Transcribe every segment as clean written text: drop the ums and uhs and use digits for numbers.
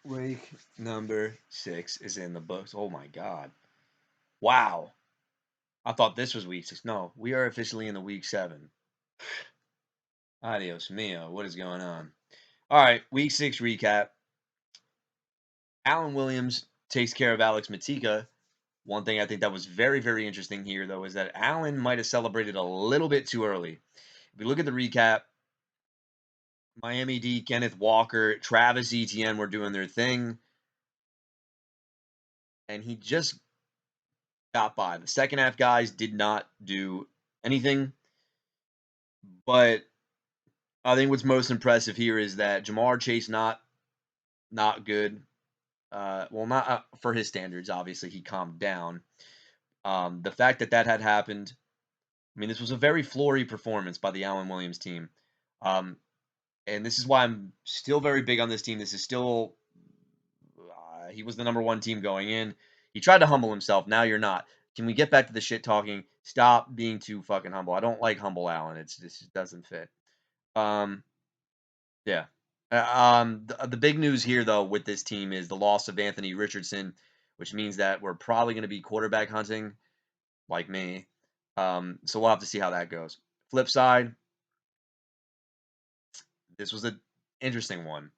Week number 6 is in the books. Oh my god. Wow. I thought this was week 6. No, we are officially in the week 7. Adios mio. What is going on? All right, week 6 recap. Alan Williams takes care of Alex Matika. One thing I think that was very, very interesting here, though, is that Allen might have celebrated a little bit too early. If you look at the recap, Miami D, Kenneth Walker, Travis Etienne were doing their thing, and he just got by. The second half guys did not do anything, but I think what's most impressive here is that Jamar Chase not good. Well, not for his standards. Obviously, he calmed down. The fact that that had happened, I mean, this was a very flory performance by the Allen Williams team. Um, and this is why I'm still very big on this team. This is still, he was the number one team going in. He tried to humble himself. Now you're not. Can we get back to the shit talking? Stop being too fucking humble. I don't like humble Allen. This doesn't fit. Um, yeah. The big news here, though, with this team is the loss of Anthony Richardson, which means that we're probably going to be quarterback hunting, like me. So we'll have to see how that goes. Flip side, this was an interesting one.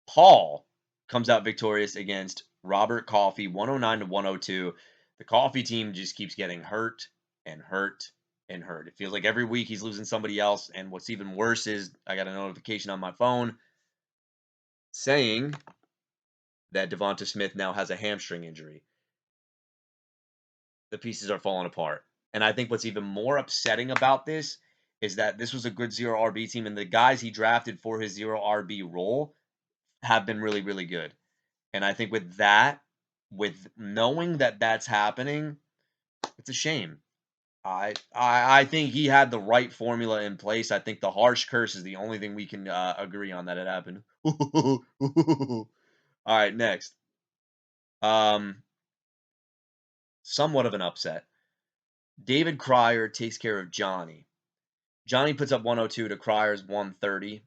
Paul comes out victorious against Robert Coffey, 109 to 102. The Coffey team just keeps getting hurt and hurt and hurt. It feels like every week he's losing somebody else. And what's even worse is I got a notification on my phone saying that Devonta Smith now has a hamstring injury. The pieces are falling apart. And I think what's even more upsetting about this is that this was a good 0 RB team, and the guys he drafted for his 0 RB role have been really, really good. And I think with that, with knowing that that's happening, it's a shame. I think he had the right formula in place. I think the harsh curse is the only thing we can agree on that it happened. All right, next. Somewhat of an upset. David Krier takes care of Johnny. Johnny puts up 102 to Crier's 130.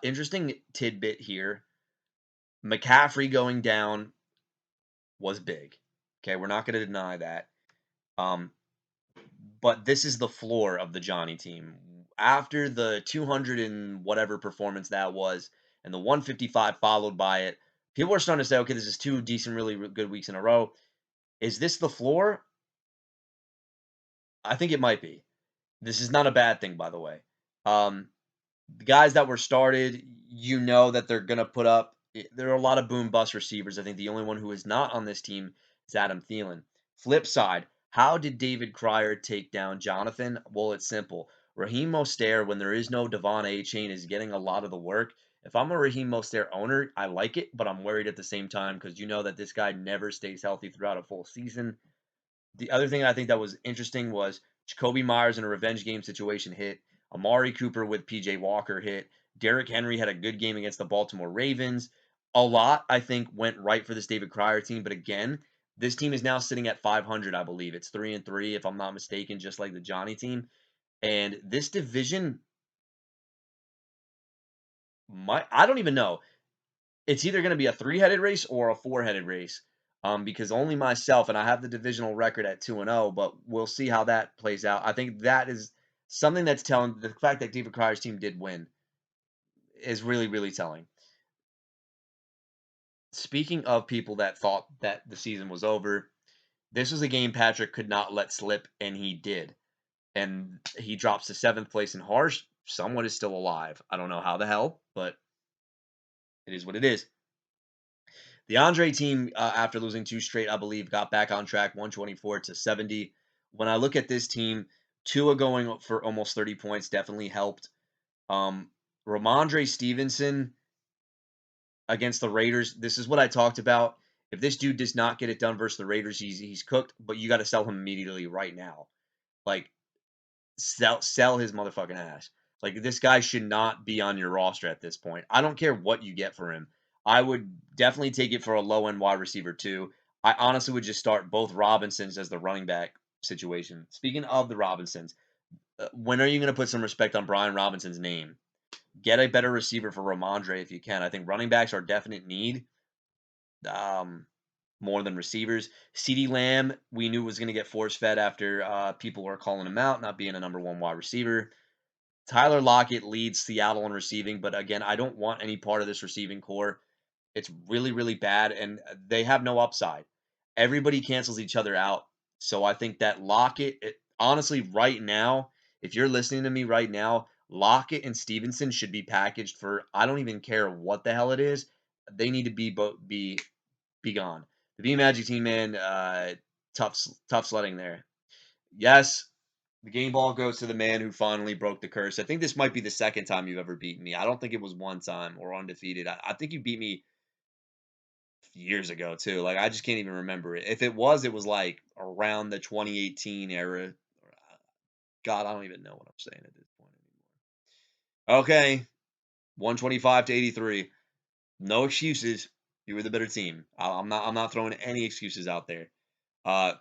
Interesting tidbit here. McCaffrey going down was big. Okay, we're not going to deny that. But this is the floor of the Johnny team. After the 200 and whatever performance that was, and the 155 followed by it, people are starting to say, okay, this is 2 decent, really good weeks in a row. Is this the floor? I think it might be. This is not a bad thing, by the way. The guys that were started, you know that they're going to put up. There are a lot of boom bust receivers. I think the only one who is not on this team is Adam Thielen. Flip side, how did David Krier take down Jonathan? Well, it's simple. Raheem Mostert, when there is no Devon A-Chain, is getting a lot of the work. If I'm a Raheem Mostert owner, I like it, but I'm worried at the same time because you know that this guy never stays healthy throughout a full season. The other thing I think that was interesting was Jacoby Myers in a revenge game situation hit. Amari Cooper with PJ Walker hit. Derrick Henry had a good game against the Baltimore Ravens. A lot, I think, went right for this David Krier team. But again, this team is now sitting at 500, I believe. It's 3-3, if I'm not mistaken, just like the Johnny team. And this division I don't even know. It's either going to be a 3-headed race or a 4-headed race. Because only myself, and I have the divisional record at 2-0, but we'll see how that plays out. I think that is something that's telling. The fact that David Crier's team did win is really, really telling. Speaking of people that thought that the season was over, this was a game Patrick could not let slip, and he did. And he drops to 7th place in Harsh. Someone is still alive. I don't know how the hell, but it is what it is. The Andre team, after losing 2 straight, I believe, got back on track, 124 to 70. When I look at this team, Tua going for almost 30 points definitely helped. Ramondre Stevenson against the Raiders, this is what I talked about. If this dude does not get it done versus the Raiders, he's cooked, but you got to sell him immediately right now. Like, sell his motherfucking ass. Like, this guy should not be on your roster at this point. I don't care what you get for him. I would definitely take it for a low-end wide receiver, too. I honestly would just start both Robinsons as the running back situation. Speaking of the Robinsons, when are you going to put some respect on Brian Robinson's name? Get a better receiver for Ramondre if you can. I think running backs are a definite need, um, more than receivers. CeeDee Lamb, we knew was going to get force fed after people were calling him out, not being a number one wide receiver. Tyler Lockett leads Seattle in receiving, but again, I don't want any part of this receiving core. It's really, really bad, and they have no upside. Everybody cancels each other out. So I think that Lockett, honestly, right now, if you're listening to me right now, Lockett and Stevenson should be packaged for, I don't even care what the hell it is. They need to be gone. The B Magic team, man, tough sledding there. Yes, the game ball goes to the man who finally broke the curse. I think this might be the second time you've ever beaten me. I don't think it was one time or undefeated. I think you beat me years ago too. Like I just can't even remember it. If it was like around the 2018 era. God, I don't even know what I'm saying at this point anymore. Okay, 125 to 83. No excuses. You were the better team. I'm not throwing any excuses out there.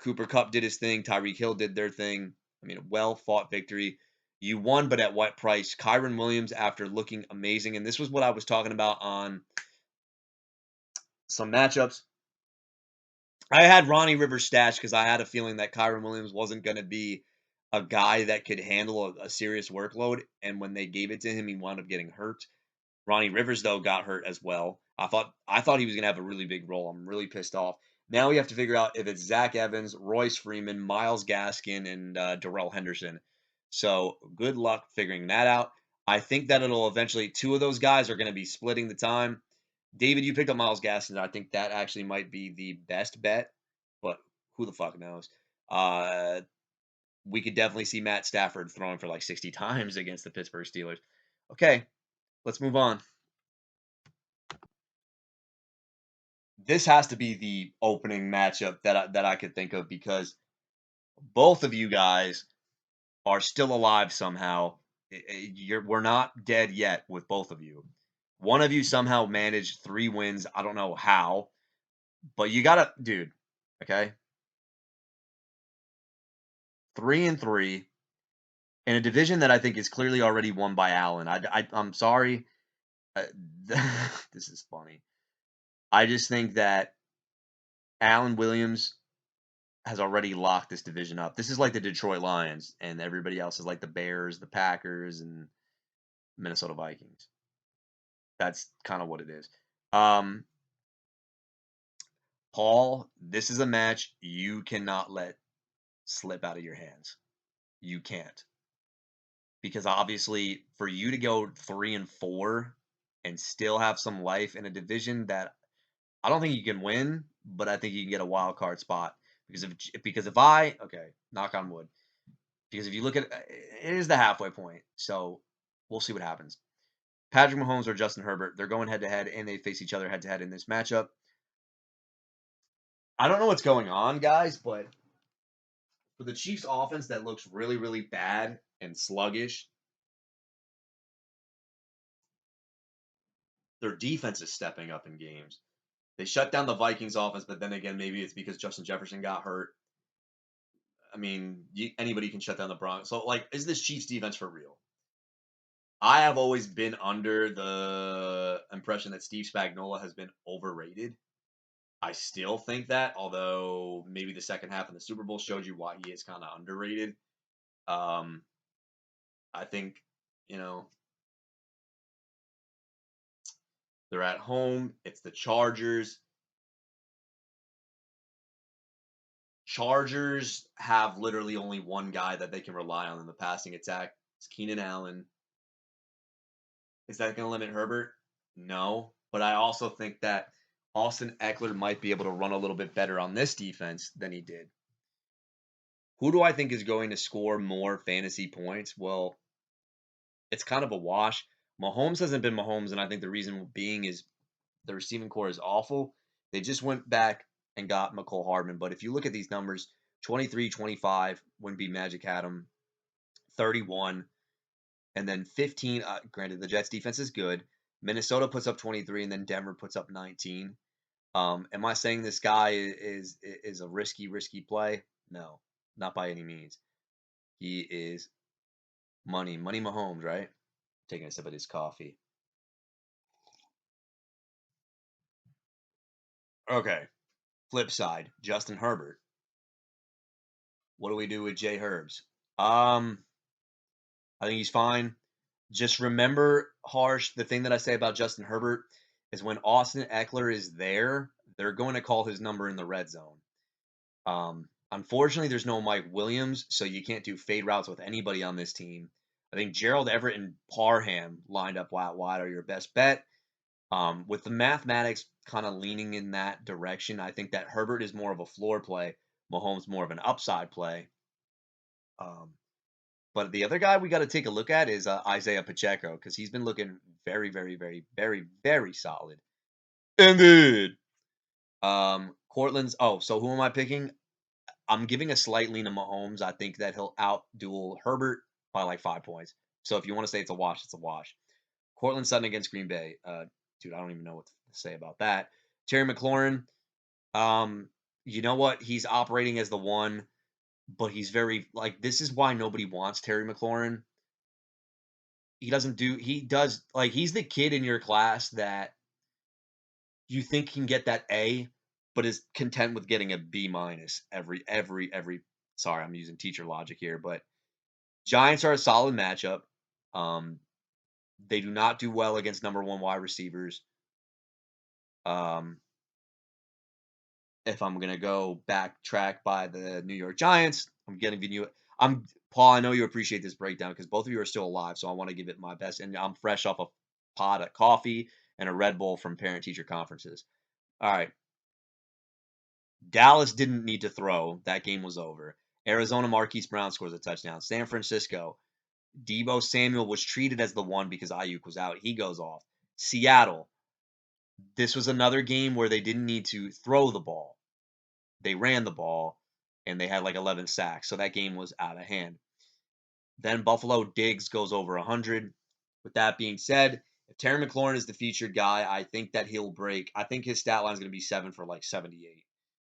Cooper Cup did his thing. Tyreek Hill did their thing. I mean, a well fought victory. You won, but at what price? Kyron Williams, after looking amazing, and this was what I was talking about on some matchups. I had Ronnie Rivers stashed because I had a feeling that Kyron Williams wasn't going to be a guy that could handle a serious workload. And when they gave it to him, he wound up getting hurt. Ronnie Rivers, though, got hurt as well. I thought he was going to have a really big role. I'm really pissed off. Now we have to figure out if it's Zach Evans, Royce Freeman, Miles Gaskin, and Darrell Henderson. So good luck figuring that out. I think that it'll eventually, two of those guys are going to be splitting the time. David, you picked up Miles Gaskin. I think that actually might be the best bet, but who the fuck knows? Uh, we could definitely see Matt Stafford throwing for like 60 times against the Pittsburgh Steelers. Okay, let's move on. This has to be the opening matchup that I could think of because both of you guys are still alive somehow. We're not dead yet with both of you. One of you somehow managed 3 wins. I don't know how, but you gotta, dude. Okay, 3-3 in a division that I think is clearly already won by Allen. I'm sorry. Uh, this is funny. I just think that Allen Williams has already locked this division up. This is like the Detroit Lions, and everybody else is like the Bears, the Packers, and Minnesota Vikings. That's kind of what it is. Um, Paul, this is a match you cannot let slip out of your hands. You can't. Because obviously, for you to go 3-4 and still have some life in a division that I don't think you can win, but I think you can get a wild card spot. Because if I okay, knock on wood. Because if you look at it is the halfway point, so we'll see what happens. Patrick Mahomes or Justin Herbert, they're going head to head, and they face each other head to head in this matchup. I don't know what's going on, guys, but for the Chiefs' offense that looks really, really bad and sluggish, their defense is stepping up in games. They shut down the Vikings offense, but then again, maybe it's because Justin Jefferson got hurt. I mean, anybody can shut down the Broncos. So, like, is this Chiefs defense for real? I have always been under the impression that Steve Spagnuolo has been overrated. I still think that, although maybe the second half of the Super Bowl showed you why he is kind of underrated. Um, I think, you know, they're at home. It's the Chargers. Chargers have literally only one guy that they can rely on in the passing attack. It's Keenan Allen. Is that going to limit Herbert? No. But I also think that Austin Eckler might be able to run a little bit better on this defense than he did. Who do I think is going to score more fantasy points? Well, it's kind of a wash. Mahomes hasn't been Mahomes, and I think the reason being is the receiving core is awful. They just went back and got McCole Hardman. But if you look at these numbers, 23, 25 when B Magic had him, 31, and then 15. Granted, the Jets defense is good. Minnesota puts up 23, and then Denver puts up 19. Am I saying this guy is a risky play? No, not by any means. He is money Mahomes, right? Taking a sip of this coffee. Okay. Flip side, Justin Herbert. What do we do with Jay Herbs? I think he's fine. Just remember, Harsh, the thing that I say about Justin Herbert is when Austin Eckler is there, they're going to call his number in the red zone. Unfortunately, there's no Mike Williams, so you can't do fade routes with anybody on this team. I think Gerald Everett and Parham lined up wide are your best bet. With the mathematics kind of leaning in that direction, I think that Herbert is more of a floor play, Mahomes more of an upside play. Um, but the other guy we got to take a look at is Isaiah Pacheco because he's been looking very, very, very, very, very solid. Indeed. Cortland's. Oh, so who am I picking? I'm giving a slight lean to Mahomes. I think that he'll outduel Herbert by like 5 points. So if you want to say it's a wash, it's a wash. Cortland Sutton against Green Bay. Dude, I don't even know what to say about that. Terry McLaurin. Um, you know what? He's operating as the one, but he's very like this is why nobody wants Terry McLaurin. He does like he's the kid in your class that you think can get that A, but is content with getting a B minus every sorry, I'm using teacher logic here, but Giants are a solid matchup. Um, they do not do well against number one wide receivers. Um, if I'm gonna go backtrack by the New York Giants, I'm giving you. I'm Paul. I know you appreciate this breakdown because both of you are still alive, so I want to give it my best. And I'm fresh off a pot of coffee and a Red Bull from parent teacher conferences. All right, Dallas didn't need to throw. That game was over. Arizona Marquise Brown scores a touchdown. San Francisco, Debo Samuel was treated as the one because Ayuk was out. He goes off. Seattle, this was another game where they didn't need to throw the ball. They ran the ball and they had like 11 sacks. So that game was out of hand. Then Buffalo Diggs goes over 100. With that being said, if Terry McLaurin is the featured guy, I think that he'll break. I think his stat line is going to be 7 for like 78.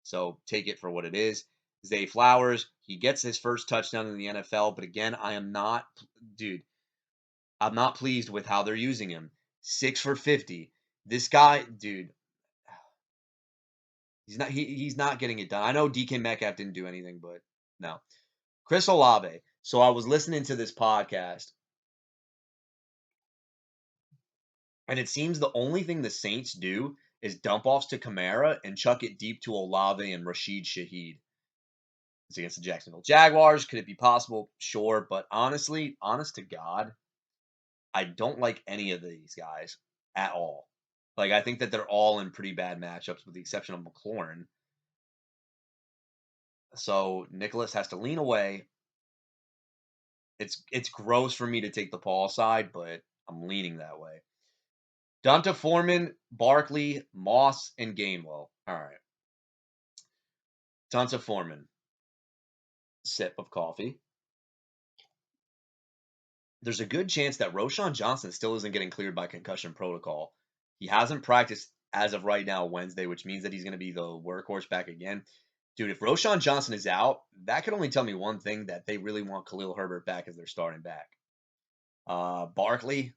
So take it for what it is. Zay Flowers, he gets his first touchdown in the NFL, but again, dude, I'm not pleased with how they're using him. 6 for 50. This guy, dude, he's not getting it done. I know DK Metcalf didn't do anything, but no. Chris Olave. So I was listening to this podcast, and it seems the only thing the Saints do is dump offs to Kamara and chuck it deep to Olave and Rashid Shaheed. It's against the Jacksonville Jaguars. Could it be possible? Sure, but honestly, honest to God, I don't like any of these guys at all. Like I think that they're all in pretty bad matchups with the exception of McLaurin. So Nicholas has to lean away. It's gross for me to take the Paul side, but I'm leaning that way. Donta Foreman, Barkley, Moss, and Gainwell. All right. Donta Foreman. Sip of coffee. There's a good chance that Roshan Johnson still isn't getting cleared by concussion protocol. He hasn't practiced as of right now, Wednesday, which means that he's going to be the workhorse back again. Dude, if Roshan Johnson is out, that could only tell me one thing, that they really want Khalil Herbert back as their starting back. Barkley,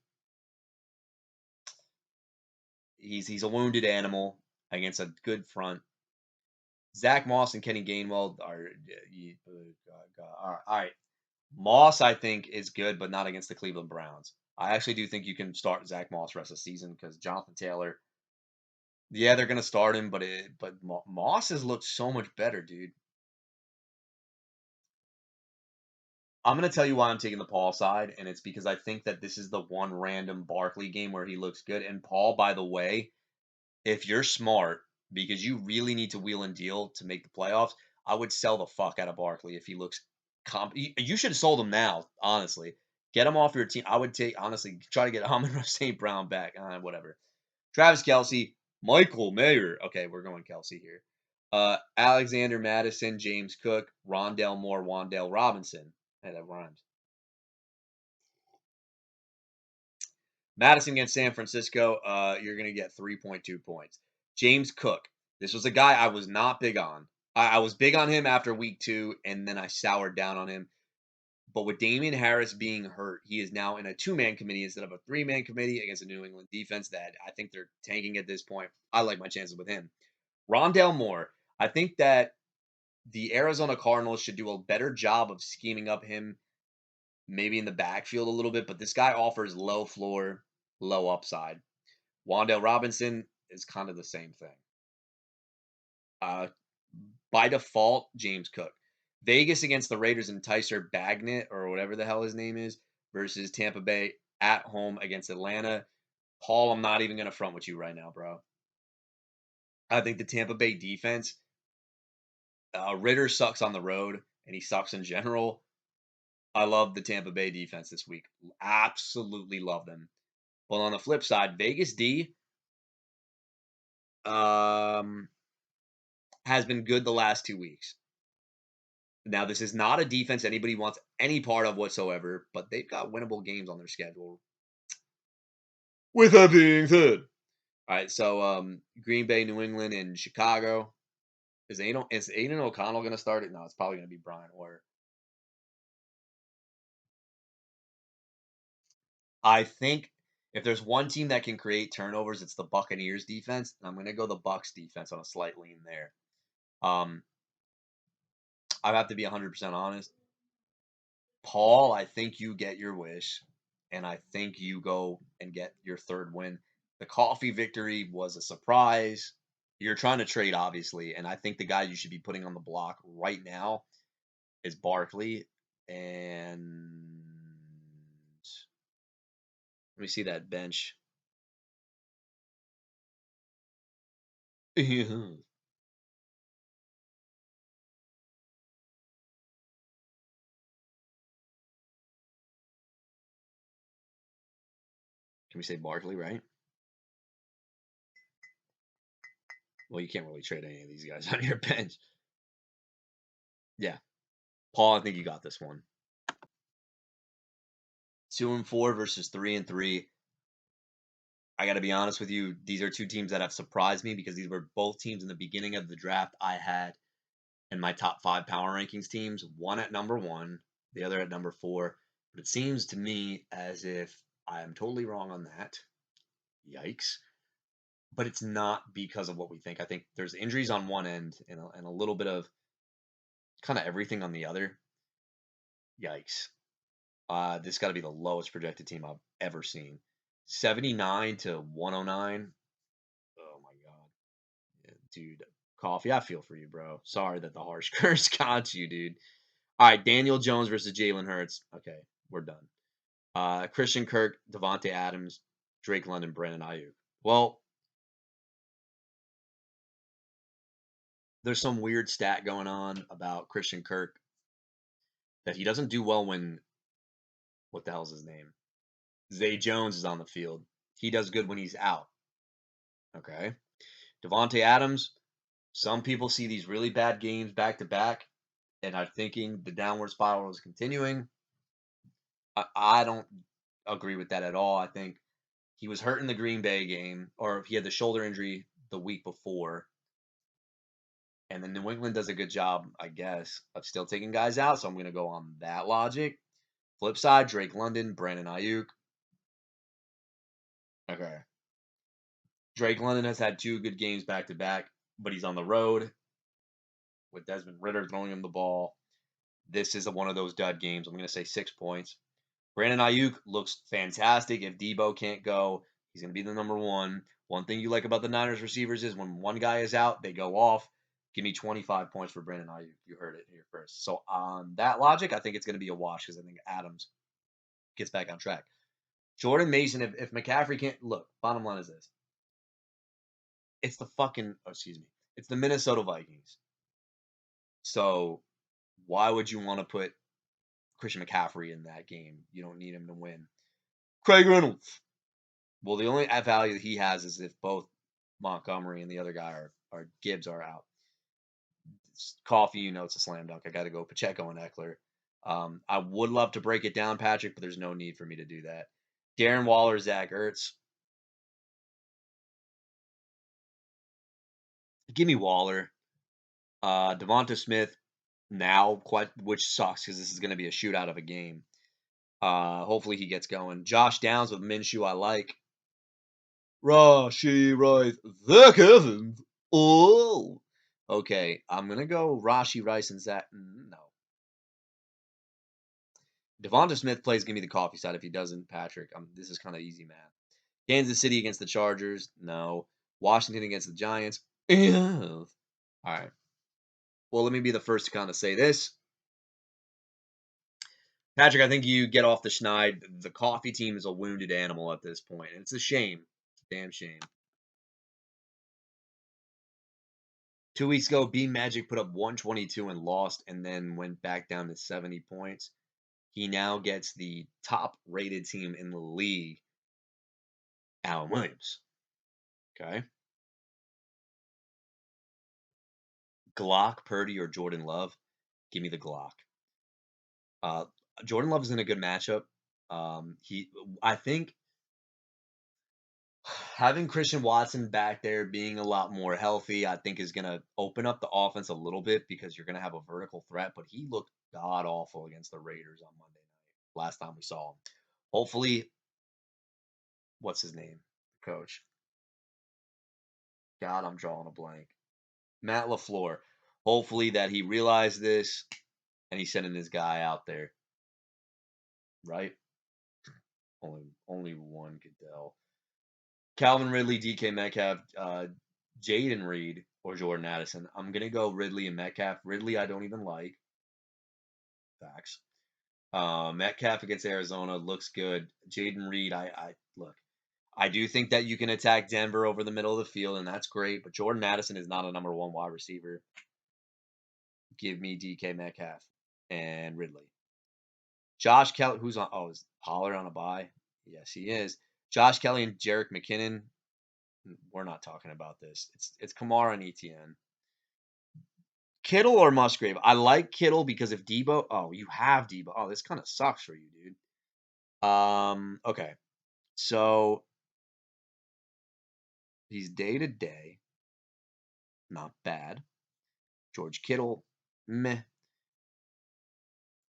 he's a wounded animal against a good front. Zach Moss and Kenny Gainwell are all right. Moss, I think, is good, but not against the Cleveland Browns. I actually do think you can start Zach Moss rest of the season because Jonathan Taylor. Yeah, they're gonna start him, but Moss has looked so much better, dude. I'm gonna tell you why I'm taking the Paul side, and it's because I think that this is the one random Barkley game where he looks good. And Paul, by the way, if you're smart, because you really need to wheel and deal to make the playoffs, I would sell the fuck out of Barkley if he looks You should have sold him now, honestly. Get him off your team. I would honestly, try to get Amon St. Brown back. Whatever. Travis Kelsey, Michael Mayer. Okay, we're going Kelsey here. Alexander Madison, James Cook, Rondell Moore, Wandale Robinson. Hey, that rhymes. Madison against San Francisco, you're going to get 3.2 points. James Cook. This was a guy I was not big on. I was big on him after week 2, and then I soured down on him. But with Damian Harris being hurt, he is now in a two-man committee instead of a three-man committee against a New England defense that I think they're tanking at this point. I like my chances with him. Rondale Moore, I think that the Arizona Cardinals should do a better job of scheming up him maybe in the backfield a little bit, but this guy offers low floor, low upside. Wan'Dale Robinson is kind of the same thing. By default, James Cook. Vegas against the Raiders and Tyser Bagnett, or whatever the hell his name is, versus Tampa Bay at home against Atlanta. Paul, I'm not even going to front with you right now, bro. I think the Tampa Bay defense, Ritter sucks on the road, and he sucks in general. I love the Tampa Bay defense this week. Absolutely love them. But on the flip side, Vegas D has been good the last 2 weeks. Now, this is not a defense anybody wants any part of whatsoever, but they've got winnable games on their schedule. With that being said, all right, so Green Bay, New England, and Chicago. Is Aiden O'Connell going to start it? No, it's probably going to be Brian Hoyer. I think if there's one team that can create turnovers, it's the Buccaneers defense. And I'm going to go the Bucks defense on a slight lean there. I have to be 100% honest. Paul, I think you get your wish, and I think you go and get your third win. The Coffey victory was a surprise. You're trying to trade, obviously, and I think the guy you should be putting on the block right now is Barkley. And let me see that bench. Can we say Barkley, right? Well, you can't really trade any of these guys on your bench. Yeah. Paul, I think you got this one. 2-4 versus 3-3. I got to be honest with you. These are two teams that have surprised me because these were both teams in the beginning of the draft I had in my top 5 power rankings teams. One at number 1, the other at number 4. But it seems to me as if I am totally wrong on that. Yikes. But it's not because of what we think. I think there's injuries on one end and a little bit of kind of everything on the other. Yikes. This got to be the lowest projected team I've ever seen. 79 to 109. Oh my god. Yeah, dude, Coffee, I feel for you, bro. Sorry that the harsh curse got you, dude. All right, Daniel Jones versus Jalen Hurts. Okay, we're done. Christian Kirk, Devontae Adams, Drake London, Brandon Ayuk. Well, there's some weird stat going on about Christian Kirk that he doesn't do well when, what the hell's his name? Zay Jones is on the field. He does good when he's out. Okay. Devontae Adams, some people see these really bad games back to back and are thinking the downward spiral is continuing. I don't agree with that at all. I think he was hurt in the Green Bay game, or he had the shoulder injury the week before. And then New England does a good job, I guess, of still taking guys out. So I'm going to go on that logic. Flip side, Drake London, Brandon Ayuk. Okay. Drake London has had 2 good games back to back, but he's on the road with Desmond Ritter throwing him the ball. This is one of those dud games. I'm going to say 6 points. Brandon Ayuk looks fantastic. If Debo can't go, he's going to be the number 1. One thing you like about the Niners receivers is when one guy is out, they go off. Give me 25 points for Brandon Ayuk. You heard it here first. So on that logic, I think it's going to be a wash because I think Adams gets back on track. Jordan Mason, if McCaffrey can't look, bottom line is this. It's it's the Minnesota Vikings. So why would you want to put Christian McCaffrey in that game? You don't need him to win. Craig Reynolds. Well, the only value that he has is if both Montgomery and the other guy are Gibbs are out. Coffee, it's a slam dunk. I got to go Pacheco and Eckler. I would love to break it down, Patrick, but there's no need for me to do that. Darren Waller, Zach Ertz. Give me Waller. Devonta Smith now, which sucks because this is going to be a shootout of a game. Hopefully he gets going. Josh Downs with Minshew, I like. Rashi Rice, Zach Evans. Oh, okay. I'm gonna go Rashi Rice and Zach. No, Devonta Smith plays. Give me the coffee side. If he doesn't, Patrick. This is kind of easy math. Kansas City against the Chargers. No. Washington against the Giants. Yeah. All right. Well, let me be the first to kind of say this. Patrick, I think you get off the schneid. The coffee team is a wounded animal at this point, and it's a shame. It's a damn shame. 2 weeks ago, B Magic put up 122 and lost, and then went back down to 70 points. He now gets the top rated team in the league, Alan Williams. Okay. Glock, Purdy, or Jordan Love? Give me the Glock. Uh, Jordan Love is in a good matchup. I think having Christian Watson back there being a lot more healthy, I think is going to open up the offense a little bit because you're going to have a vertical threat. But he looked god awful against the Raiders on Monday night. Last time we saw him. Hopefully, what's his name? Coach. God, I'm drawing a blank. Matt LaFleur. Hopefully that he realized this and he's sending this guy out there. Right? Only one could tell. Calvin Ridley, DK Metcalf, Jaden Reed, or Jordan Addison. I'm gonna go Ridley and Metcalf. Ridley, I don't even like. Facts. Metcalf against Arizona looks good. Jaden Reed, I look. I do think that you can attack Denver over the middle of the field, and that's great. But Jordan Addison is not a number one wide receiver. Give me DK Metcalf and Ridley. Josh Kelly, who's on? Oh, is Pollard on a bye? Yes, he is. Josh Kelly and Jerick McKinnon. We're not talking about this. It's Kamara and ETN. Kittle or Musgrave? I like Kittle because if Debo, oh, you have Debo. Oh, this kind of sucks for you, dude. Okay. So he's day to day, not bad. George Kittle, meh.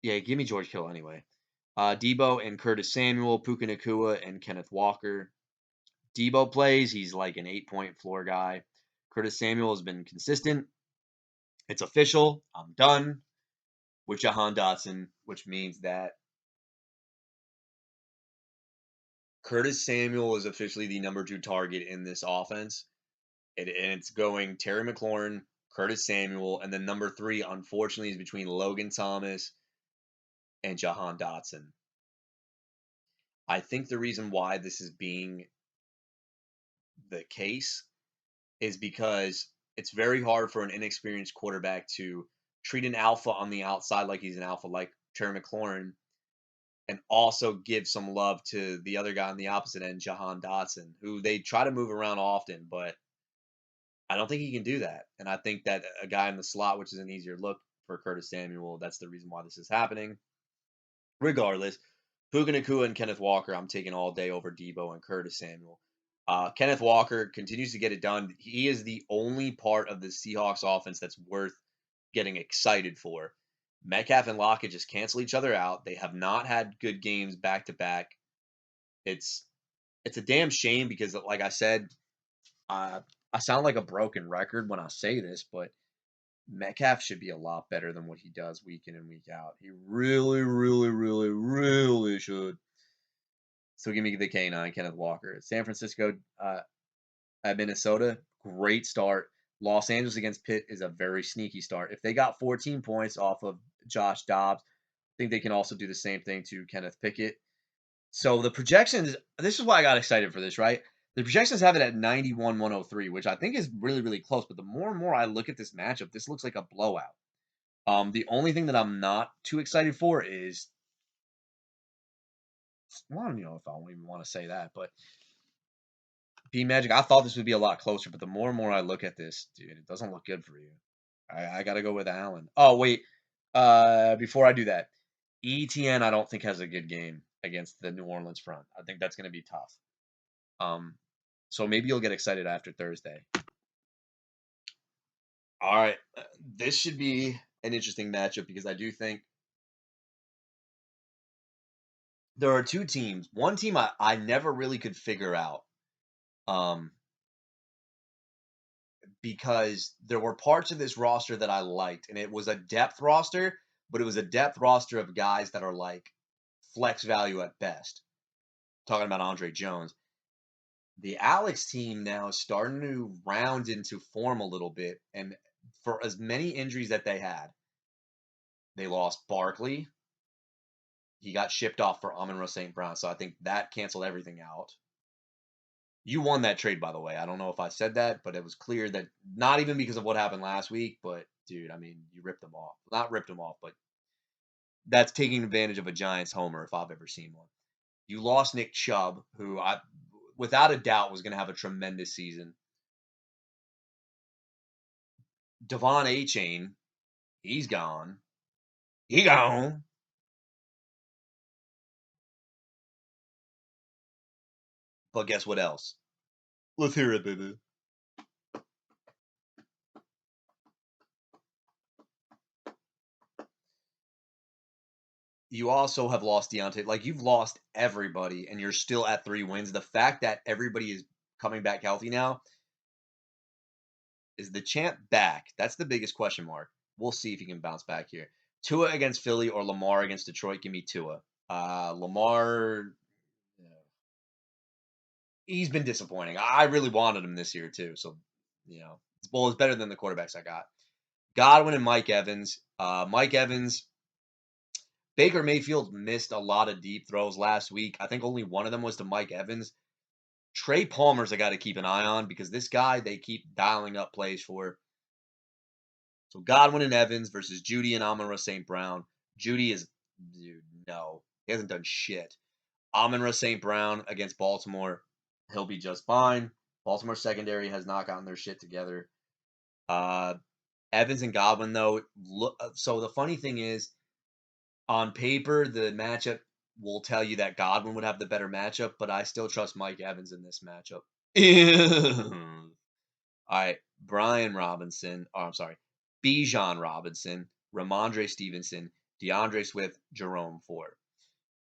Yeah, give me George Kittle anyway. Debo and Curtis Samuel, Puka Nacua and Kenneth Walker. Debo plays, he's like an 8-point floor guy. Curtis Samuel has been consistent. It's official. I'm done with Jahan Dotson, which means that Curtis Samuel is officially the number 2 target in this offense. And it's going Terry McLaurin, Curtis Samuel, and then number 3, unfortunately, is between Logan Thomas and Jahan Dotson. I think the reason why this is being the case is because it's very hard for an inexperienced quarterback to treat an alpha on the outside like he's an alpha, like Terry McLaurin, and also give some love to the other guy on the opposite end, Jahan Dotson, who they try to move around often, but I don't think he can do that. And I think that a guy in the slot, which is an easier look for Curtis Samuel, that's the reason why this is happening. Regardless, Puka Nacua and Kenneth Walker, I'm taking all day over Debo and Curtis Samuel. Kenneth Walker continues to get it done. He is the only part of the Seahawks offense that's worth getting excited for. Metcalf and Lockett just cancel each other out. They have not had good games back to back. It's a damn shame because, like I said, I sound like a broken record when I say this, but Metcalf should be a lot better than what he does week in and week out. He really, really, really, really should. So give me the K9, Kenneth Walker. San Francisco at Minnesota, great start. Los Angeles against Pitt is a very sneaky start. If they got 14 points off of Josh Dobbs, I think they can also do the same thing to Kenneth Pickett. So the projections, this is why I got excited for this, right? The projections have it at 91-103, which I think is really, really close. But the more and more I look at this matchup, this looks like a blowout. The only thing that I'm not too excited for is, well, I don't know if I don't even want to say that, but B Magic, I thought this would be a lot closer, but the more and more I look at this, dude, it doesn't look good for you. I got to go with Allen. Oh, wait. Before I do that, ETN, I don't think has a good game against the New Orleans front. I think that's going to be tough. So maybe you'll get excited after Thursday. All right. This should be an interesting matchup because I do think there are two teams. One team I never really could figure out. Um, because there were parts of this roster that I liked, and it was a depth roster, but it was a depth roster of guys that are like flex value at best. Talking about Andre Jones. The Alex team now is starting to round into form a little bit, and for as many injuries that they had, they lost Barkley. He got shipped off for Amon-Ra St. Brown, so I think that canceled everything out. You won that trade, by the way. I don't know if I said that, but it was clear that not even because of what happened last week, but dude, I mean, you ripped them off. Not ripped them off, but that's taking advantage of a Giants homer if I've ever seen one. You lost Nick Chubb, who I, without a doubt, was going to have a tremendous season. Devon A. Chain, he's gone. He gone. But guess what else? Let's hear it, baby. You also have lost Deontay. Like, you've lost everybody, and you're still at 3 wins. The fact that everybody is coming back healthy now, is the champ back? That's the biggest question mark. We'll see if he can bounce back here. Tua against Philly or Lamar against Detroit? Give me Tua. Lamar, he's been disappointing. I really wanted him this year too. So, it's better than the quarterbacks I got. Godwin and Mike Evans. Mike Evans, Baker Mayfield missed a lot of deep throws last week. I think only one of them was to Mike Evans. Trey Palmer's I got to keep an eye on because this guy they keep dialing up plays for. So Godwin and Evans versus Judy and Amon-Ra St. Brown. Judy is, dude, no. He hasn't done shit. Amon-Ra St. Brown against Baltimore. He'll be just fine. Baltimore secondary has not gotten their shit together. Evans and Godwin, though, so the funny thing is, on paper, the matchup will tell you that Godwin would have the better matchup, but I still trust Mike Evans in this matchup. All right, Brian Robinson. Oh, I'm sorry. Bijan Robinson, Ramondre Stevenson, DeAndre Swift, Jerome Ford.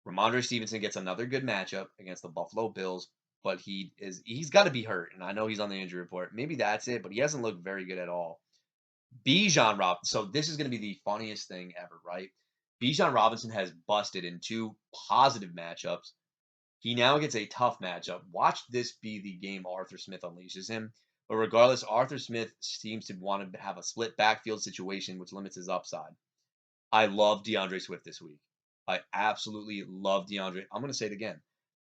Ramondre Stevenson gets another good matchup against the Buffalo Bills, but he's got to be hurt, and I know he's on the injury report. Maybe that's it, but he hasn't looked very good at all. Bijan Robinson. So this is going to be the funniest thing ever, right? Bijan Robinson has busted in 2 positive matchups. He now gets a tough matchup. Watch this be the game Arthur Smith unleashes him. But regardless, Arthur Smith seems to want to have a split backfield situation, which limits his upside. I love DeAndre Swift this week. I absolutely love DeAndre. I'm going to say it again.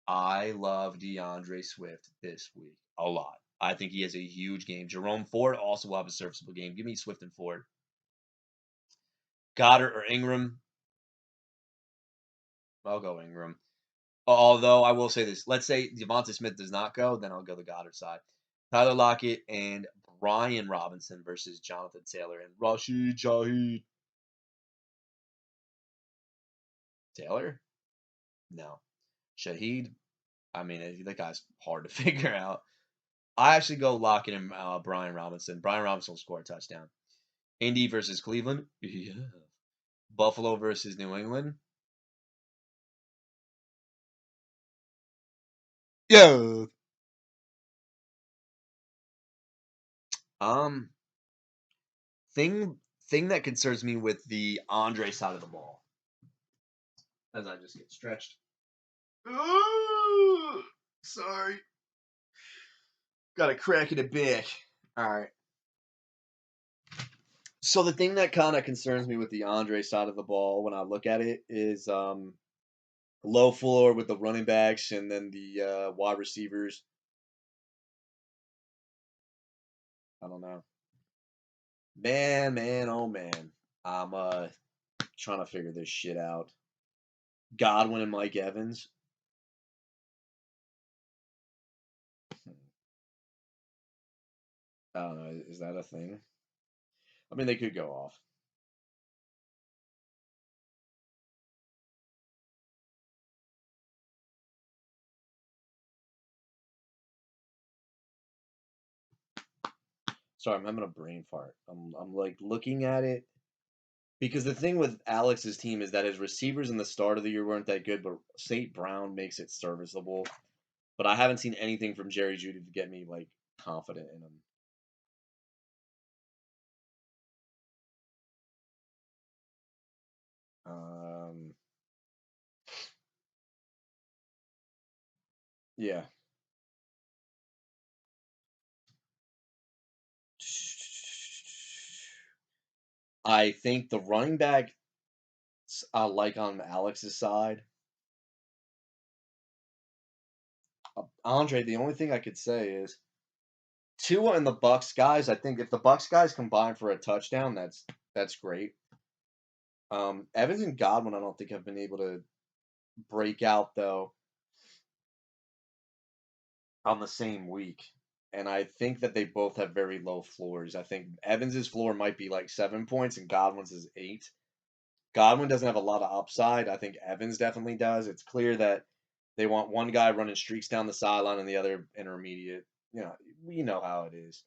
I love DeAndre Swift this week a lot. I think he has a huge game. Jerome Ford also will have a serviceable game. Give me Swift and Ford. Goddard or Ingram? I'll go Ingram. Although I will say this, let's say Devonta Smith does not go, then I'll go the Goddard side. Tyler Lockett and Brian Robinson versus Jonathan Taylor and Rashid Shaheed. Taylor? No. Shaheed? I mean, that guy's hard to figure out. I actually go Lockett and Brian Robinson. Brian Robinson will score a touchdown. Indy versus Cleveland? Yeah. Buffalo versus New England? Yeah. Um, thing thing that concerns me with the Andre side of the ball, as I just get stretched. Ooh, sorry. Got a crack in a bit. All right. So the thing that kind of concerns me with the Andre side of the ball when I look at it is low floor with the running backs and then the wide receivers. I don't know. Man, oh man. I'm trying to figure this shit out. Godwin and Mike Evans. I don't know. Is that a thing? I mean, they could go off. Sorry, I'm having a brain fart. I'm like looking at it. Because the thing with Alex's team is that his receivers in the start of the year weren't that good, but St. Brown makes it serviceable. But I haven't seen anything from Jerry Jeudy to get me like confident in him. Um, yeah. I think the running back like on Alex's side. Andre, the only thing I could say is Tua and the Bucks guys. I think if the Bucks guys combine for a touchdown, that's great. Evans and Godwin, I don't think have been able to break out though on the same week. And I think that they both have very low floors. I think Evans's floor might be like 7 points and Godwin's is 8. Godwin doesn't have a lot of upside. I think Evans definitely does. It's clear that they want one guy running streaks down the sideline and the other intermediate. You know, we know how it is.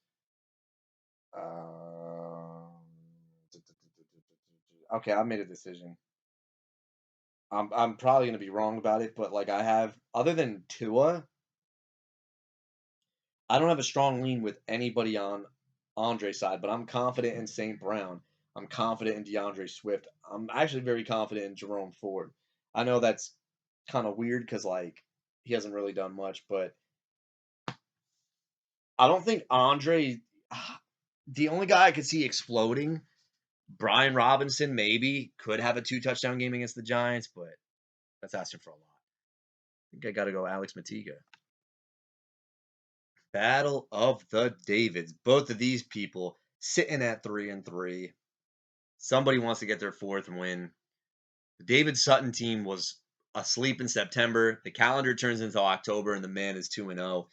Okay, I made a decision. I'm probably gonna be wrong about it, but like I have other than Tua, I don't have a strong lean with anybody on Andre's side, but I'm confident in St. Brown. I'm confident in DeAndre Swift. I'm actually very confident in Jerome Ford. I know that's kind of weird because like he hasn't really done much, but I don't think Andre. The only guy I could see exploding, Brian Robinson, maybe could have a 2 touchdown game against the Giants, but that's asking for a lot. I think I got to go Alex Matiga. Battle of the Davids. Both of these people sitting at 3-3. Somebody wants to get their 4th win. The David Sutton team was asleep in September. The calendar turns into October, and the man is 2-0.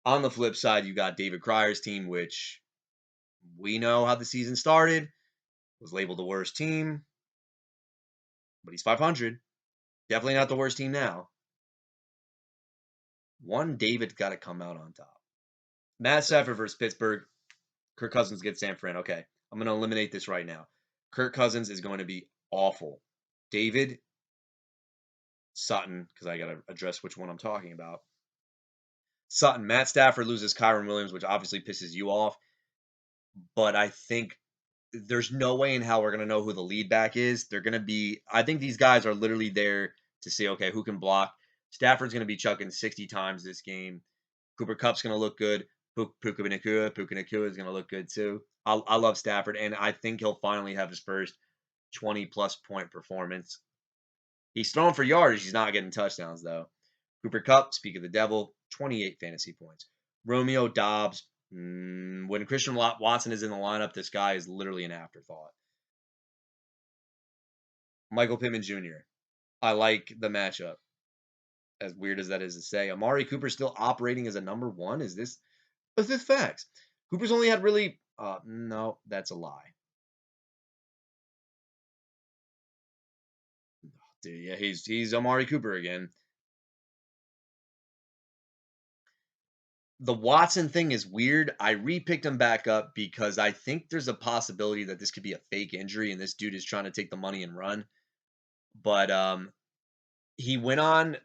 On the flip side, you got David Krier's team, which we know how the season started, was labeled the worst team, but he's 500. Definitely not the worst team now. One David got to come out on top. Matt Stafford versus Pittsburgh. Kirk Cousins gets San Fran. Okay, I'm going to eliminate this right now. Kirk Cousins is going to be awful. David Sutton, because I got to address which one I'm talking about. Sutton, Matt Stafford loses Kyron Williams, which obviously pisses you off. But I think there's no way in hell we're going to know who the lead back is. They're going to be, I think these guys are literally there to say, okay, who can block? Stafford's going to be chucking 60 times this game. Cooper Kupp's going to look good. Puka Nacua is going to look good too. I love Stafford, and I think he'll finally have his first 20-plus point performance. He's throwing for yards. He's not getting touchdowns, though. Cooper Kupp, speak of the devil, 28 fantasy points. Romeo Dobbs, when Christian Watson is in the lineup, this guy is literally an afterthought. Michael Pittman Jr., I like the matchup. As weird as that is to say, Amari Cooper still operating as a number 1. Is this facts? Cooper's only had really. No, that's a lie. Dude, yeah, he's Amari Cooper again. The Watson thing is weird. I repicked him back up because I think there's a possibility that this could be a fake injury and this dude is trying to take the money and run. But he went on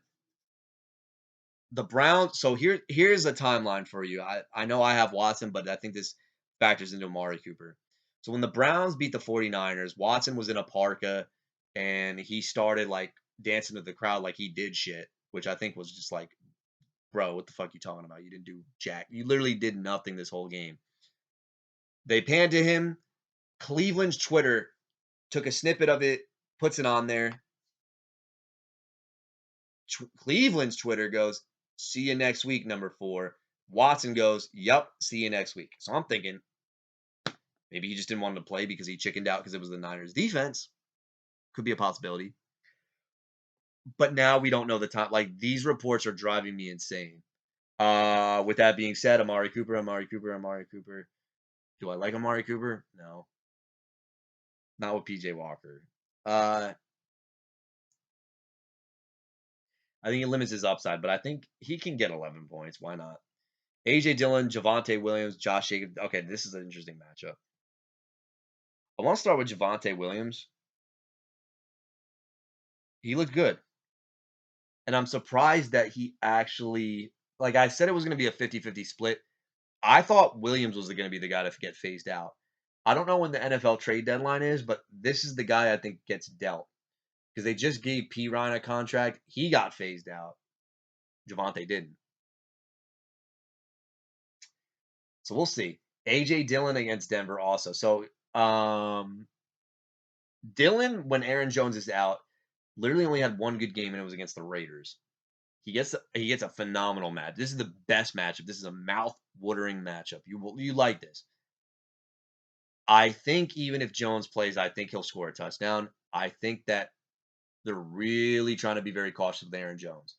the Browns. So here's a timeline for you. I know I have Watson, but I think this factors into Amari Cooper. So when the Browns beat the 49ers, Watson was in a parka and he started like dancing to the crowd like he did shit, which I think was just like, bro, what the fuck you talking about? You didn't do jack. You literally did nothing this whole game. They panned to him. Cleveland's Twitter took a snippet of it, puts it on there. Cleveland's Twitter goes, "See you next week, number 4." Watson goes, "Yup, see you next week." So I'm thinking maybe he just didn't want to play because he chickened out because it was the Niners defense. Could be a possibility. But now we don't know the time. Like, these reports are driving me insane. With that being said, Amari Cooper. Do I like Amari Cooper? No. Not with PJ Walker. I think it limits his upside, but I think he can get 11 points. Why not? AJ Dillon, Javonte Williams, Josh Jacobs. Okay, this is an interesting matchup. I want to start with Javonte Williams. He looked good. And I'm surprised that he actually, like I said, it was going to be a 50-50 split. I thought Williams was going to be the guy to get phased out. I don't know when the NFL trade deadline is, but this is the guy I think gets dealt because they just gave P. Ryan a contract. He got phased out. Javonte didn't. So we'll see. AJ Dillon against Denver also. So Dillon, when Aaron Jones is out, literally only had one good game, and it was against the Raiders. He gets a phenomenal match. This is the best matchup. This is a mouth-watering matchup. You like this. I think even if Jones plays, I think he'll score a touchdown. I think that they're really trying to be very cautious with Aaron Jones.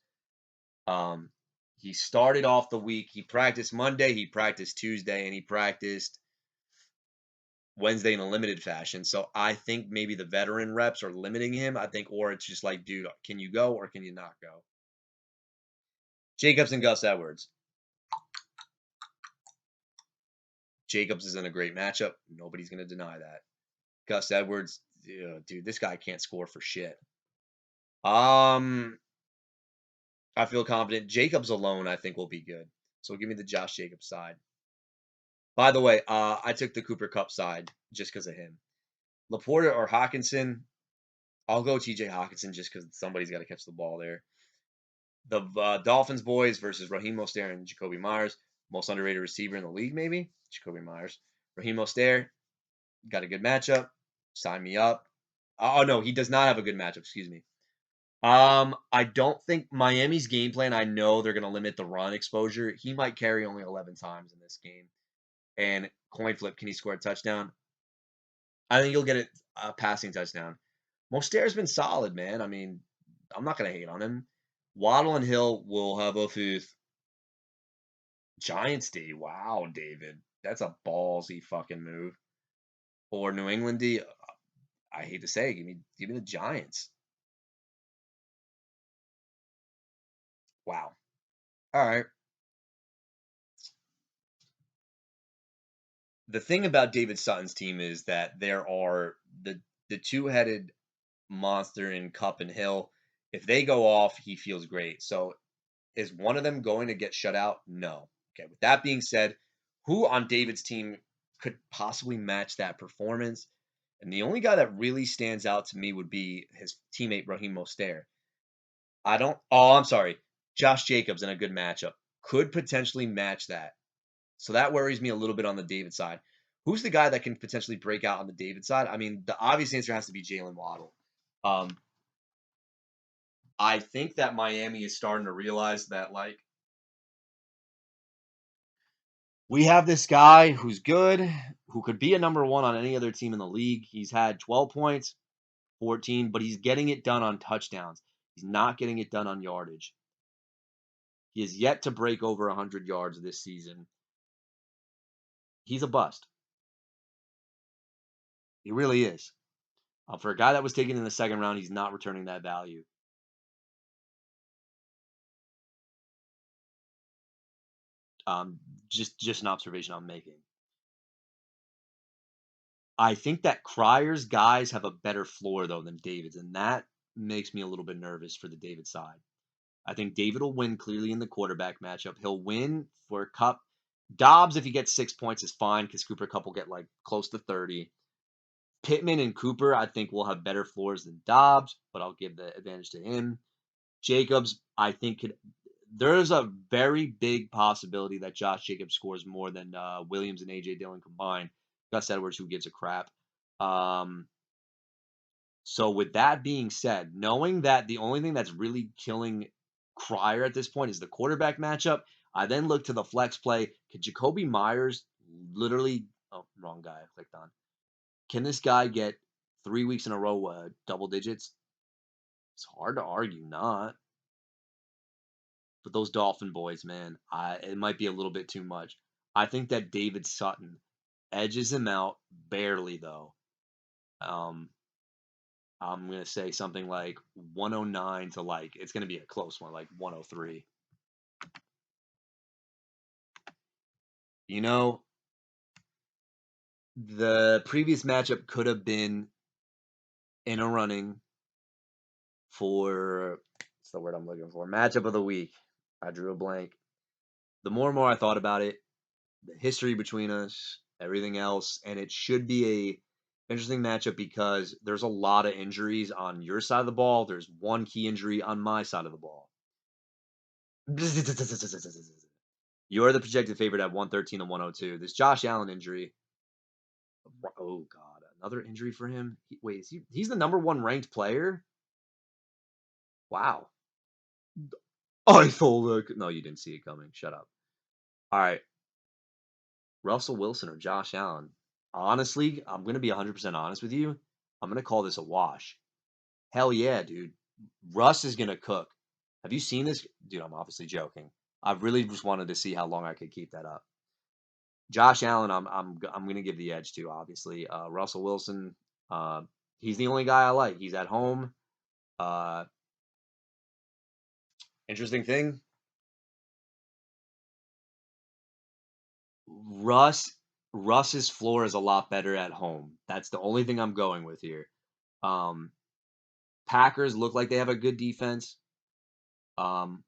Um, he started off the week. He practiced Monday, he practiced Tuesday, and he practiced Wednesday in a limited fashion. So I think maybe the veteran reps are limiting him. I think, or it's just like, dude, can you go or can you not go? Jacobs and Gus Edwards. Jacobs is in a great matchup. Nobody's going to deny that. Gus Edwards, dude, this guy can't score for shit. I feel confident. Jacobs alone, I think, will be good. So give me the Josh Jacobs side. By the way, I took the Cooper Cup side just because of him. Laporta or Hawkinson, I'll go TJ Hawkinson just because somebody's got to catch the ball there. The Dolphins boys versus Raheem Mostert and Jacoby Myers. Most underrated receiver in the league, maybe? Jacoby Myers. Raheem Mostert, got a good matchup. Sign me up. Oh, no, he does not have a good matchup. Excuse me. I don't think Miami's game plan, I know they're going to limit the run exposure. He might carry only 11 times in this game. And coin flip, can he score a touchdown? I think he'll get a passing touchdown. Mostert's been solid, man. I mean, I'm not going to hate on him. Waddle and Hill will have a fifth. Giants D. Wow, David. That's a ballsy fucking move. Or New England D. I hate to say it, give me the Giants. Wow. All right. The thing about David Sutton's team is that there are the two-headed monster in Cup and Hill. If they go off, he feels great. So is one of them going to get shut out? No. Okay. With that being said, who on David's team could possibly match that performance? And the only guy that really stands out to me would be his teammate Raheem Mostert. I don't. Oh, I'm sorry. Josh Jacobs in a good matchup could potentially match that. So that worries me a little bit on the David side. Who's the guy that can potentially break out on the David side? I mean, the obvious answer has to be Jalen Waddle. Um, I think that Miami is starting to realize that, like, we have this guy who's good, who could be a number one on any other team in the league. He's had 12 points, 14, but he's getting it done on touchdowns. He's not getting it done on yardage. He is yet to break over 100 yards this season. He's a bust. He really is. For a guy that was taken in the second round, he's not returning that value. Just an observation I'm making. I think that Crier's guys have a better floor though than David's, and that makes me a little bit nervous for the David side. I think David will win clearly in the quarterback matchup. He'll win for Cup. Dobbs, if he gets 6 points, is fine because Cooper Cup will get like close to 30. Pittman and Cooper, I think, will have better floors than Dobbs, but I'll give the advantage to him. Jacobs, I think, there's a very big possibility that Josh Jacobs scores more than Williams and AJ Dillon combined. Gus Edwards, who gives a crap. So with that being said, knowing that the only thing that's really killing Krier at this point is the quarterback matchup, I then look to the flex play. Could Jacoby Myers literally? Oh, wrong guy. I clicked on. Can this guy get 3 weeks in a row double digits? It's hard to argue not. But those Dolphin boys, man, it might be a little bit too much. I think that David Sutton edges him out barely, though. I'm gonna say something like 109 to like it's gonna be a close one, like 103. You know, The previous matchup could have been in a running for what's the word I'm looking for? Matchup of the week. I drew a blank. The more and more I thought about it, the history between us, everything else, and it should be a interesting matchup because there's a lot of injuries on your side of the ball. There's one key injury on my side of the ball. You're the projected favorite at 113 and 102. This Josh Allen injury. Oh God, another injury for him. Wait, is he's the number one ranked player? Wow. I thought no, you didn't see it coming. Shut up. All right, Russell Wilson or Josh Allen. Honestly, I'm gonna be 100% honest with you. I'm gonna call this a wash. Hell yeah, dude. Russ is gonna cook. Have you seen this? Dude, I'm obviously joking. I really just wanted to see how long I could keep that up. Josh Allen, I'm gonna give the edge to, obviously. Russell Wilson, uh, he's the only guy I like. He's at home. Uh, interesting thing, Russ Russ's floor is a lot better at home. That's the only thing I'm going with here. Um, Packers look like they have a good defense. Um,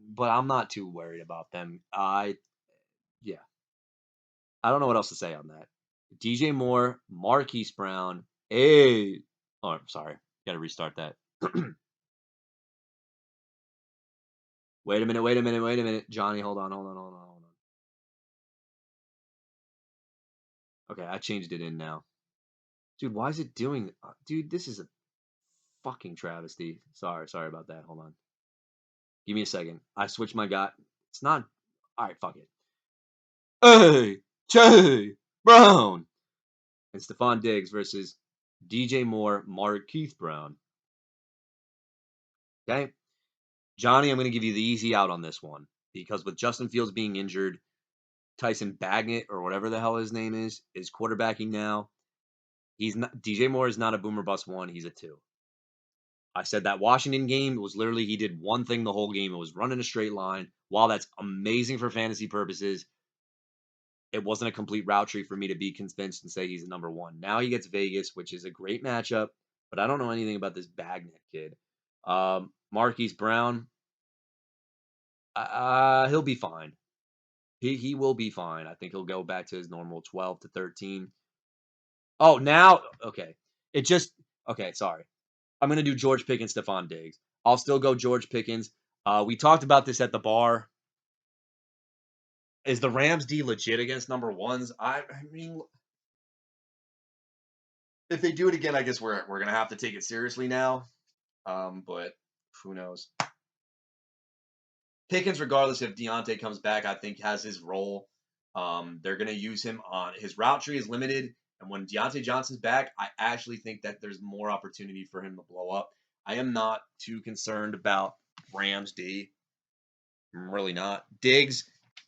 but I'm not too worried about them. Yeah, I don't know what else to say on that. DJ Moore, Marquise Brown. Hey, oh, sorry, got to restart that. Wait a minute, wait a minute, wait a minute. Johnny, hold on, hold on, hold on, hold on. Okay, I changed it in now. Dude, why is it doing dude, this is a fucking travesty. Sorry about that. Hold on. Give me a second. I switched my guy. It's not alright, fuck it. Hey, Jay Brown and Stephon Diggs versus DJ Moore, Mark Keith Brown. Okay. Johnny, I'm gonna give you the easy out on this one. Because with Justin Fields being injured, Tyson Bagnett or whatever the hell his name is quarterbacking now. He's not DJ Moore is not a boomer bust one, he's a two. I said that Washington game was literally he did one thing the whole game. It was running a straight line. While that's amazing for fantasy purposes, it wasn't a complete route tree for me to be convinced and say he's the number one. Now he gets Vegas, which is a great matchup, but I don't know anything about this Bagnett kid. Marquise Brown, he'll be fine. He will be fine. I think he'll go back to his normal 12 to 13. Oh, now okay. It just okay, sorry. I'm gonna do George Pickens, Stephon Diggs. I'll still go George Pickens. We talked about this at the bar. Is the Rams D legit against number ones? I mean, if they do it again, I guess we're gonna have to take it seriously now. But who knows? Pickens, regardless if Deontay comes back, I think has his role. They're gonna use him on his route tree is limited, and when Deontay Johnson's back, I actually think that there's more opportunity for him to blow up. I am not too concerned about Rams D. I'm really not. Diggs,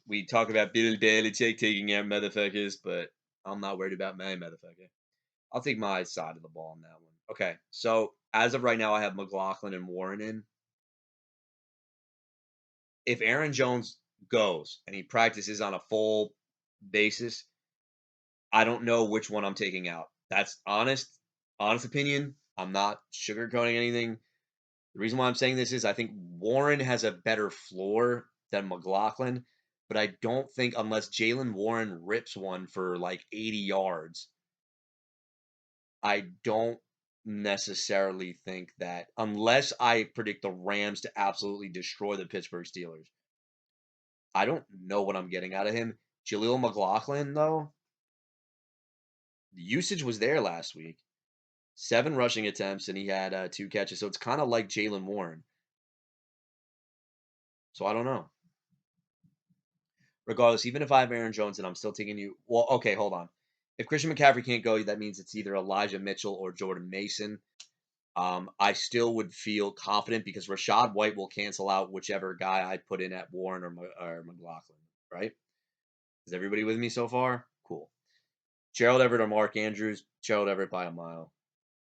we talk about Bill Belichick taking out motherfuckers, but I'm not worried about my motherfucker. I'll take my side of the ball on that one. Okay, so as of right now, I have McLaughlin and Warren in. If Aaron Jones goes and he practices on a full basis, I don't know which one I'm taking out. That's honest opinion. I'm not sugarcoating anything. The reason why I'm saying this is I think Warren has a better floor than McLaughlin, but I don't think unless Jalen Warren rips one for like 80 yards, I don't necessarily think that unless I predict the Rams to absolutely destroy the Pittsburgh Steelers, I don't know what I'm getting out of him. Jaleel McLaughlin, though, the usage was there last week. 7 rushing attempts, and he had 2 catches. So it's kind of like Jalen Warren. So I don't know. Regardless, even if I have Aaron Jones and I'm still taking you, well, okay, hold on. If Christian McCaffrey can't go, that means it's either Elijah Mitchell or Jordan Mason. I still would feel confident because Rashad White will cancel out whichever guy I put in at Warren or McLaughlin, right? Is everybody with me so far? Cool. Gerald Everett or Mark Andrews? Gerald Everett by a mile.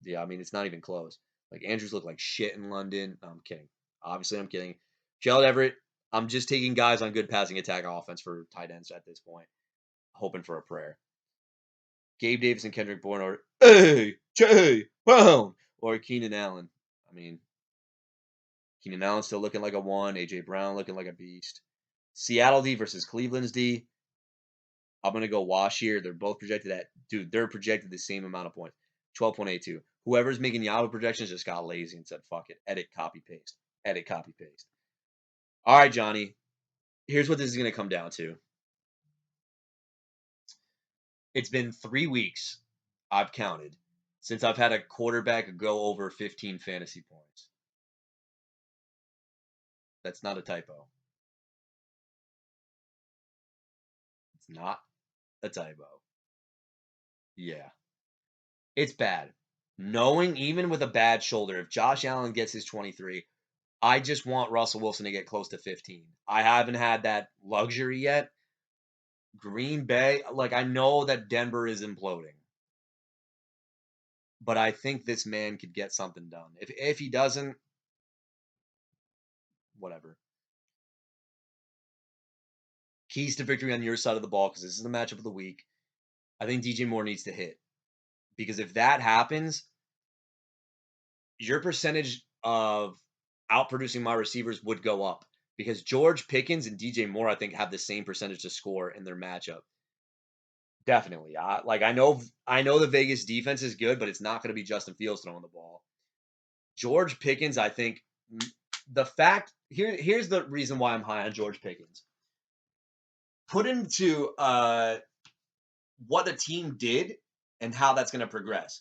Yeah, I mean, it's not even close. Like, Andrews looked like shit in London. No, I'm kidding. Obviously, I'm kidding. Gerald Everett, I'm just taking guys on good passing attack offense for tight ends at this point. hoping for a prayer. Gabe Davis and Kendrick Bourne or A.J. Brown or Keenan Allen. I mean, Keenan Allen still looking like a 1. A.J. Brown looking like a beast. Seattle D versus Cleveland's D. I'm going to go wash here. They're both projected at, dude, they're projected the same amount of points. 12.82. Whoever's making Yahoo projections just got lazy and said, fuck it. Edit, copy, paste. Edit, copy, paste. All right, Johnny. Here's what this is going to come down to. It's been 3 weeks, I've counted, since I've had a quarterback go over 15 fantasy points. That's not a typo. It's not a typo. Yeah. It's bad. Knowing, even with a bad shoulder, if Josh Allen gets his 23, I just want Russell Wilson to get close to 15. I haven't had that luxury yet. Green Bay, like, I know that Denver is imploding, but I think this man could get something done. If he doesn't, whatever. Keys to victory on your side of the ball, because this is the matchup of the week. I think DJ Moore needs to hit, because if that happens, your percentage of outproducing my receivers would go up, because George Pickens and DJ Moore, I think, have the same percentage to score in their matchup. Definitely. I know the Vegas defense is good, but it's not going to be Justin Fields throwing the ball. George Pickens, I think, here's the reason why I'm high on George Pickens. Put into what the team did and how that's going to progress.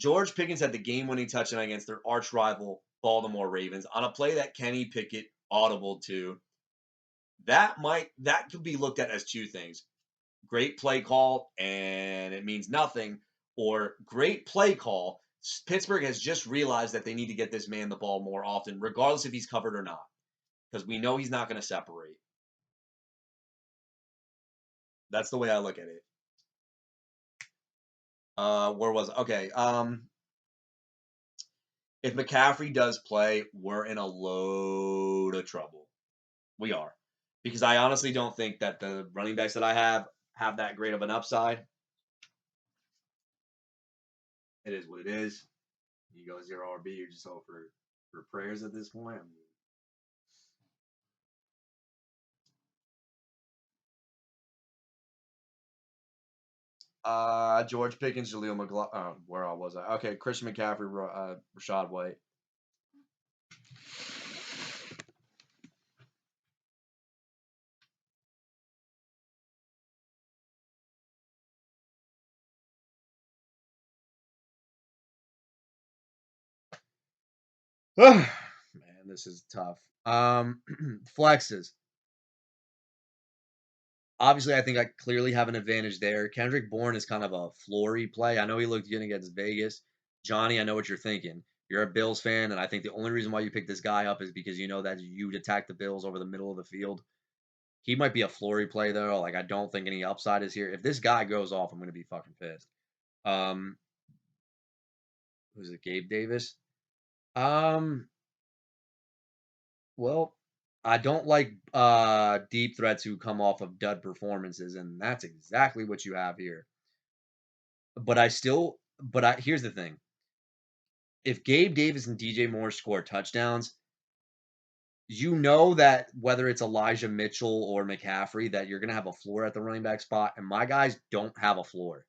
George Pickens had the game-winning touchdown against their arch rival Baltimore Ravens on a play that Kenny Pickett audibled to. That could be looked at as two things. Great play call, and it means nothing, or great play call. Pittsburgh has just realized that they need to get this man the ball more often, regardless if he's covered or not, because we know he's not going to separate. That's the way I look at it. Where was it? Okay. If McCaffrey does play, we're in a load of trouble. We are. Because I honestly don't think that the running backs that I have that great of an upside. It is what it is. You go 0 RB, you're just hope for prayers at this point. George Pickens, Jaleel McLaughlin. Where was I? Okay, Christian McCaffrey, Rashad White. Man, this is tough. Flexes. Obviously, I think I clearly have an advantage there. Kendrick Bourne is kind of a flory play. I know he looked good against Vegas. Johnny, I know what you're thinking. You're a Bills fan, and I think the only reason why you picked this guy up is because you know that you'd attack the Bills over the middle of the field. He might be a flory play, though. Like, I don't think any upside is here. If this guy goes off, I'm going to be fucking pissed. Who's it? Gabe Davis? Well, I don't like deep threats who come off of dud performances, and that's exactly what you have here. But here's the thing. If Gabe Davis and DJ Moore score touchdowns, you know that whether it's Elijah Mitchell or McCaffrey, that you're going to have a floor at the running back spot, and my guys don't have a floor.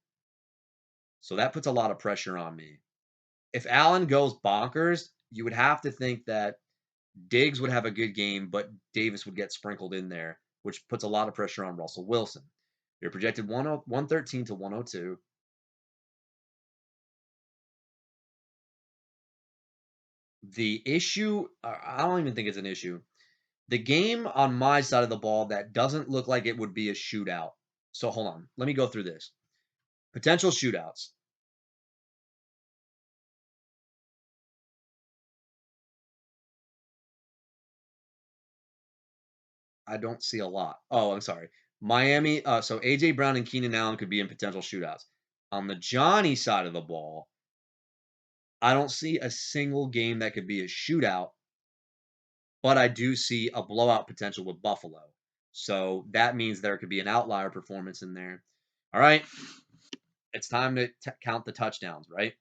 So that puts a lot of pressure on me. If Allen goes bonkers, you would have to think that Diggs would have a good game, but Davis would get sprinkled in there, which puts a lot of pressure on Russell Wilson. You're projected 113 to 102. The issue, I don't even think it's an issue. The game on my side of the ball that doesn't look like it would be a shootout. So hold on. Let me go through this. Potential shootouts. I don't see a lot. Oh, I'm sorry. Miami. So A.J. Brown and Keenan Allen could be in potential shootouts. On the Johnny side of the ball, I don't see a single game that could be a shootout, but I do see a blowout potential with Buffalo. So that means there could be an outlier performance in there. All right. It's time to count the touchdowns, right?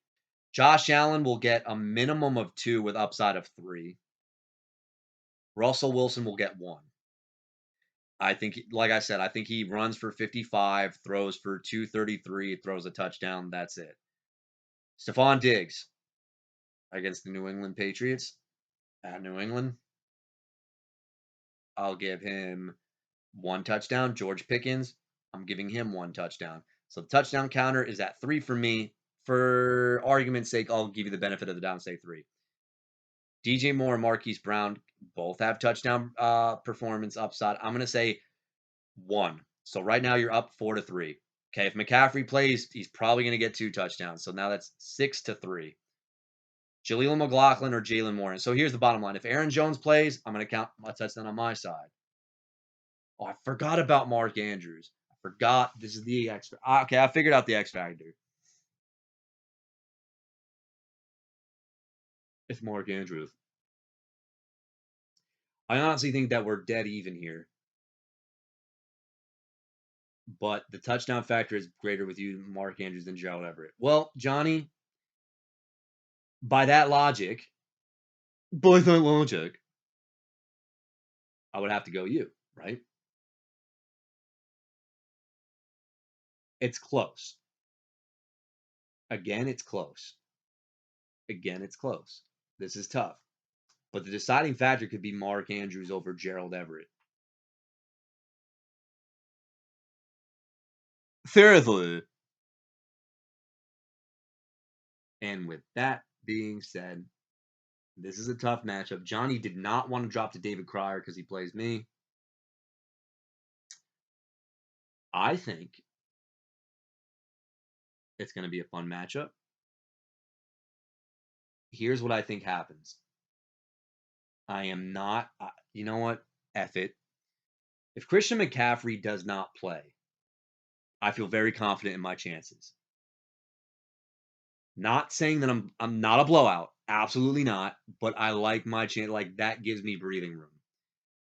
Josh Allen will get a minimum of 2 with upside of 3. Russell Wilson will get 1. I think, like I said, I think he runs for 55, throws for 233, throws a touchdown. That's it. Stephon Diggs against the New England Patriots at New England. I'll give him 1 touchdown. George Pickens, I'm giving him 1 touchdown. So the touchdown counter is at 3 for me. For argument's sake, I'll give you the benefit of the doubt and say 3. DJ Moore and Marquise Brown both have touchdown performance upside. I'm going to say 1. So right now you're up 4-3. Okay, if McCaffrey plays, he's probably going to get 2 touchdowns. So now that's 6-3. Jaleel McLaughlin or Jalen Moore. And so here's the bottom line. If Aaron Jones plays, I'm going to count my touchdown on my side. Oh, I forgot about Mark Andrews. I forgot. This is the X. Okay, I figured out the X factor. It's Mark Andrews. I honestly think that we're dead even here. But the touchdown factor is greater with you, Mark Andrews, than Gerald Everett. Well, Johnny, by that logic, I would have to go you, right? It's close. Again, it's close. Again, it's close. This is tough. But the deciding factor could be Mark Andrews over Gerald Everett. Seriously. And with that being said, this is a tough matchup. Johnny did not want to drop to David Krier because he plays me. I think it's going to be a fun matchup. Here's what I think happens. I am not, you know what? F it. If Christian McCaffrey does not play, I feel very confident in my chances. Not saying that I'm not a blowout. Absolutely not. But I like my chance. Like, that gives me breathing room.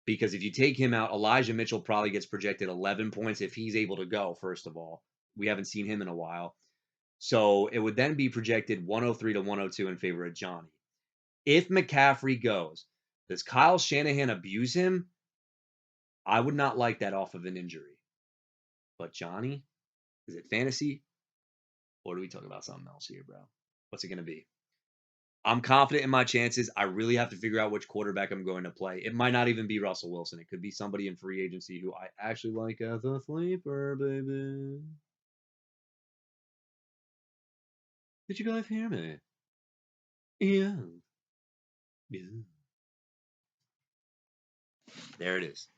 Because if you take him out, Elijah Mitchell probably gets projected 11 points if he's able to go, first of all. We haven't seen him in a while. So it would then be projected 103 to 102 in favor of Johnny. If McCaffrey goes, does Kyle Shanahan abuse him? I would not like that off of an injury. But Johnny, is it fantasy? Or are we talking about something else here, bro? What's it going to be? I'm confident in my chances. I really have to figure out which quarterback I'm going to play. It might not even be Russell Wilson. It could be somebody in free agency who I actually like as a sleeper, baby. Did you guys hear me? Yeah. Yeah. There it is.